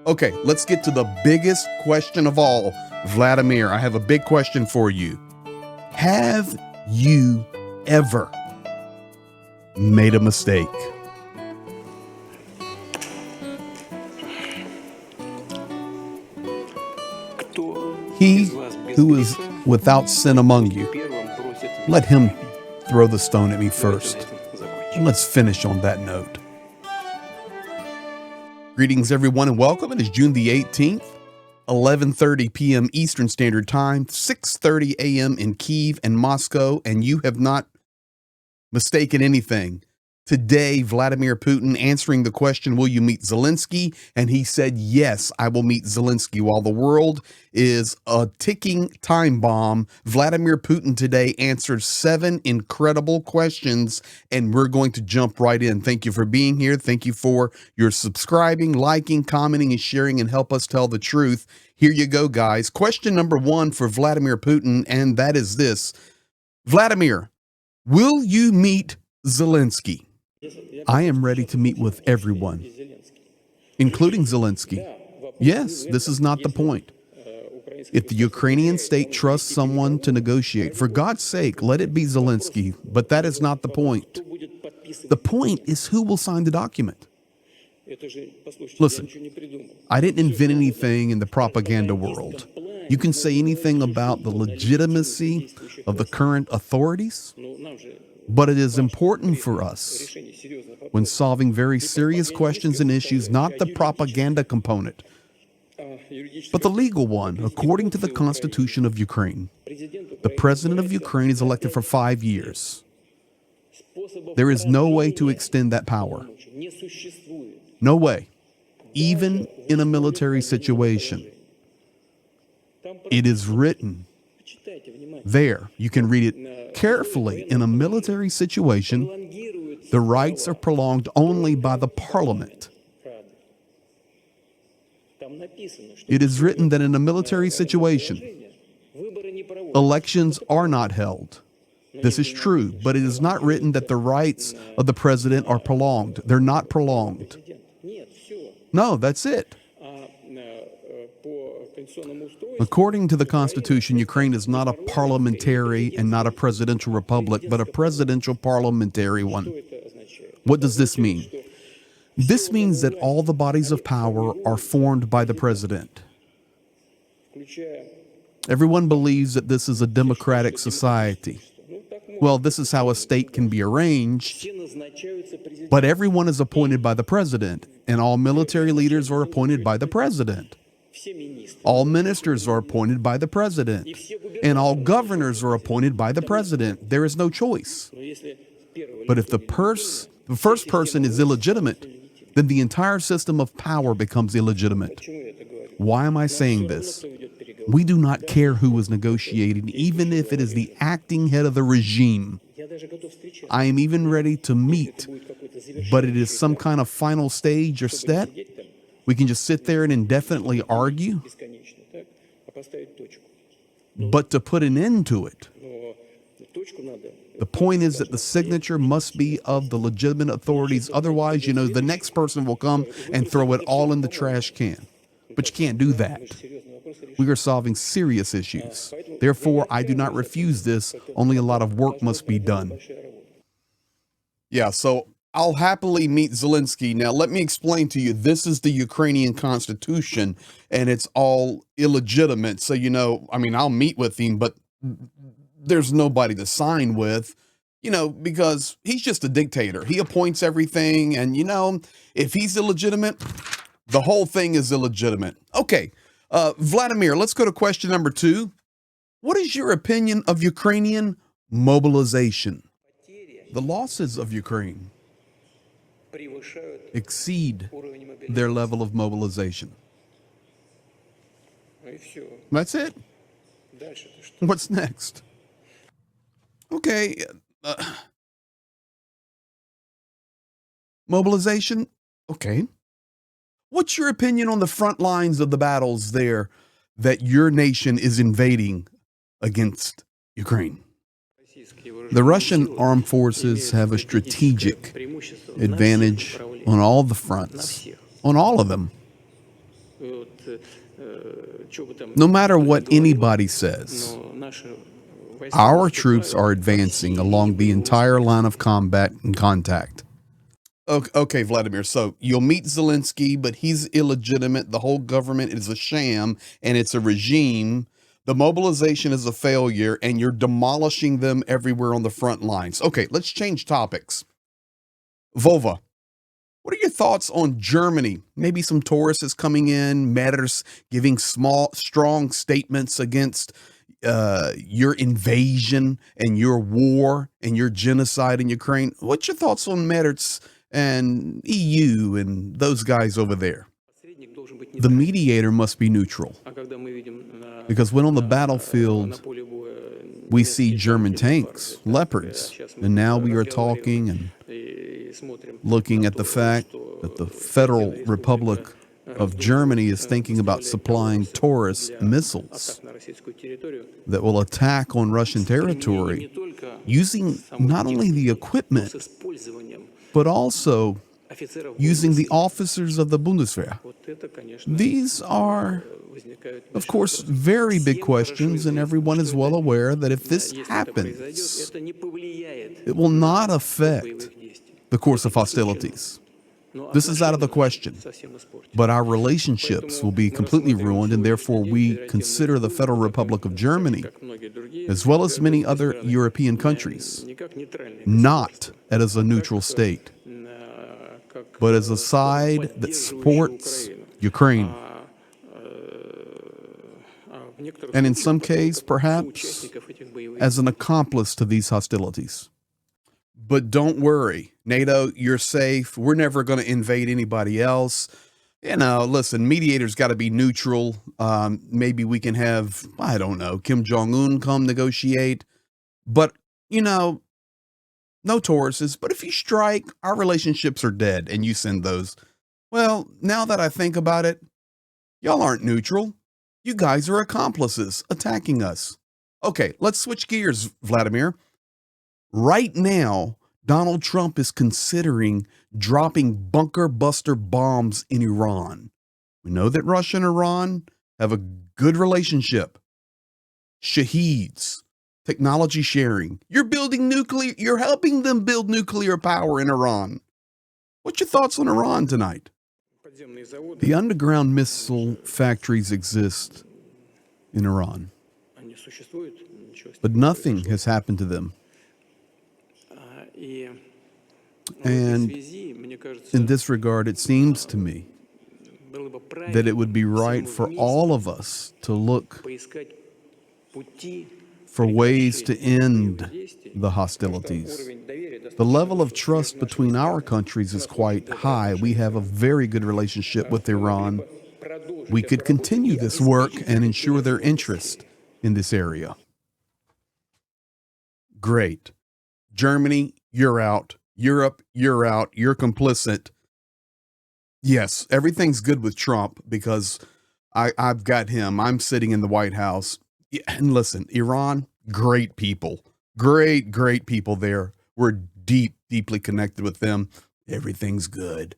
Okay, let's get to the biggest question of all. Vladimir, I have a big question for you. Have you ever made a mistake? He who is without sin among you, let him throw the stone at me first. Let's finish on that note. Greetings, everyone, and welcome. It is June the 18th, 11:30 p.m. Eastern Standard Time, 6:30 a.m. in Kyiv and Moscow, and you have not mistaken anything. Today, Vladimir Putin answering the question, will you meet Zelinsky? And he said, yes, I will meet Zelinsky. While the world is a ticking time bomb, Vladimir Putin today answered 7 incredible questions, and we're going to jump right in. Thank you for being here. Thank you for your subscribing, liking, commenting, and sharing, and help us tell the truth. Here you go, guys. Question number 1 for Vladimir Putin, and that is this. Vladimir, will you meet Zelinsky? I am ready to meet with everyone, including Zelinsky. Yes, this is not the point. If the Ukrainian state trusts someone to negotiate, for God's sake, let it be Zelinsky, but that is not the point. The point is who will sign the document. Listen, I didn't invent anything in the propaganda world. You can say anything about the legitimacy of the current authorities, but it is important for us when solving very serious questions and issues, not the propaganda component, but the legal one. According to the Constitution of Ukraine, the president of Ukraine is elected for 5 years. There is no way to extend that power. No way. Even in a military situation. It is written there. You can read it carefully. In a military situation, the rights are prolonged only by the parliament. It is written that in a military situation, elections are not held. This is true, but it is not written that the rights of the president are prolonged. They're not prolonged. No, that's it. According to the Constitution, Ukraine is not a parliamentary and not a presidential republic, but a presidential parliamentary one. What does this mean? This means that all the bodies of power are formed by the president. Everyone believes that this is a democratic society. Well, this is how a state can be arranged, but everyone is appointed by the president, and all military leaders are appointed by the president. All ministers are appointed by the president, and all governors are appointed by the president. There is no choice. But if the first person is illegitimate, then the entire system of power becomes illegitimate. Why am I saying this? We do not care who is negotiating, even if it is the acting head of the regime. I am even ready to meet, but it is some kind of final stage or step. We can just sit there and indefinitely argue, but to put an end to it, the point is that the signature must be of the legitimate authorities. Otherwise, the next person will come and throw it all in the trash can. But you can't do that. We are solving serious issues. Therefore, I do not refuse this. Only a lot of work must be done. Yeah, so I'll happily meet Zelinsky. Now, let me explain to you, this is the Ukrainian Constitution, and it's all illegitimate. So, I'll meet with him, but there's nobody to sign with, because he's just a dictator. He appoints everything, and, if he's illegitimate, the whole thing is illegitimate. Okay, Vladimir, let's go to question number 2. What is your opinion of Ukrainian mobilization? The losses of Ukraine exceed their level of mobilization. That's it. What's next? Okay. Mobilization. Okay. What's your opinion on the front lines of the battles there that your nation is invading against Ukraine? The Russian armed forces have a strategic advantage on all the fronts, on all of them. No matter what anybody says, our troops are advancing along the entire line of combat and contact. Okay, Vladimir, so you'll meet Zelinsky, but he's illegitimate. The whole government is a sham, and it's a regime. The mobilization is a failure, and you're demolishing them everywhere on the front lines. Okay, let's change topics. Vova, what are your thoughts on Germany? Maybe some tourists coming in, Matters giving strong statements against your invasion and your war and your genocide in Ukraine. What's your thoughts on Matters and EU and those guys over there? The mediator must be neutral, because when on the battlefield we see German tanks, Leopards, and now we are talking and looking at the fact that the Federal Republic of Germany is thinking about supplying Taurus missiles that will attack on Russian territory using not only the equipment, but also using the officers of the Bundeswehr. These are, of course, very big questions, and everyone is well aware that if this happens, it will not affect the course of hostilities. This is out of the question. But our relationships will be completely ruined, and therefore we consider the Federal Republic of Germany, as well as many other European countries, not as a neutral state, but as a side that supports Ukraine. And in some case, perhaps, as an accomplice to these hostilities. But don't worry, NATO, you're safe. We're never going to invade anybody else. You know, listen, mediators got to be neutral. Maybe we can have, I don't know, Kim Jong-un come negotiate. But, you know, no Tauruses. But if you strike, our relationships are dead and you send those. Well, now that I think about it, y'all aren't neutral. You guys are accomplices attacking us. Okay, let's switch gears, Vladimir. Right now, Donald Trump is considering dropping bunker buster bombs in Iran. We know that Russia and Iran have a good relationship. Shaheeds, technology sharing. You're helping them build nuclear power in Iran. What's your thoughts on Iran tonight? The underground missile factories exist in Iran, but nothing has happened to them. And in this regard, it seems to me that it would be right for all of us to look for ways to end the hostilities. The level of trust between our countries is quite high. We have a very good relationship with Iran. We could continue this work and ensure their interest in this area. Great. Germany, you're out. Europe, you're out. You're complicit. Yes, everything's good with Trump because I've got him. I'm sitting in the White House. Yeah, and listen, Iran, great people. Great people there. We're deeply connected with them. Everything's good.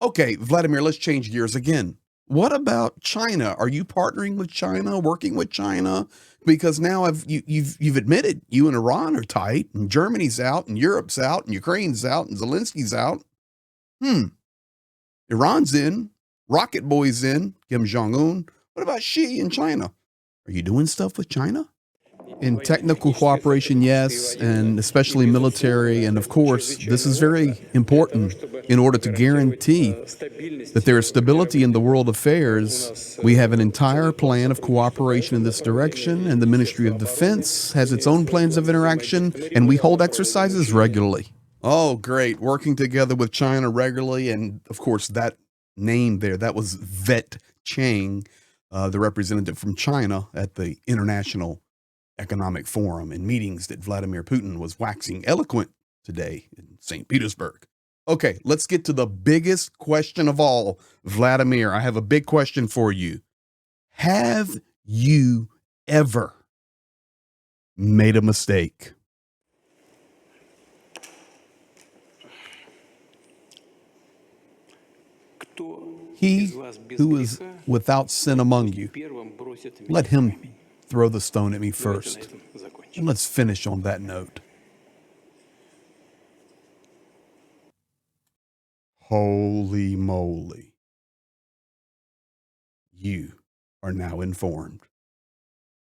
Okay, Vladimir, let's change gears again. What about China? Are you partnering with China, working with China? Because now you've admitted you and Iran are tight, and Germany's out, and Europe's out, and Ukraine's out, and Zelinsky's out. Iran's in, Rocket Boy's in, Kim Jong-un. What about Xi in China? Are you doing stuff with China? In technical cooperation, yes, and especially military. And of course, this is very important in order to guarantee that there is stability in the world affairs. We have an entire plan of cooperation in this direction, and the Ministry of Defense has its own plans of interaction, and we hold exercises regularly. Oh, great. Working together with China regularly. And of course, that name there, that was Vet Chang, the representative from China at the International Economic Forum and meetings that Vladimir Putin was waxing eloquent today in St. Petersburg. Okay, let's get to the biggest question of all. Vladimir, I have a big question for you. Have you ever made a mistake? He who is without sin among you, let him throw the stone at me first. And let's finish on that note. Holy moly. You are now informed.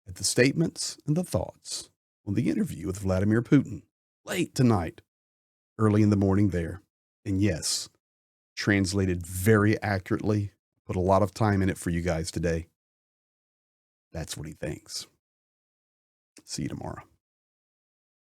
At the statements and the thoughts on the interview with Vladimir Putin late tonight, early in the morning there. And yes, translated very accurately, put a lot of time in it for you guys today. That's what he thinks. See you tomorrow.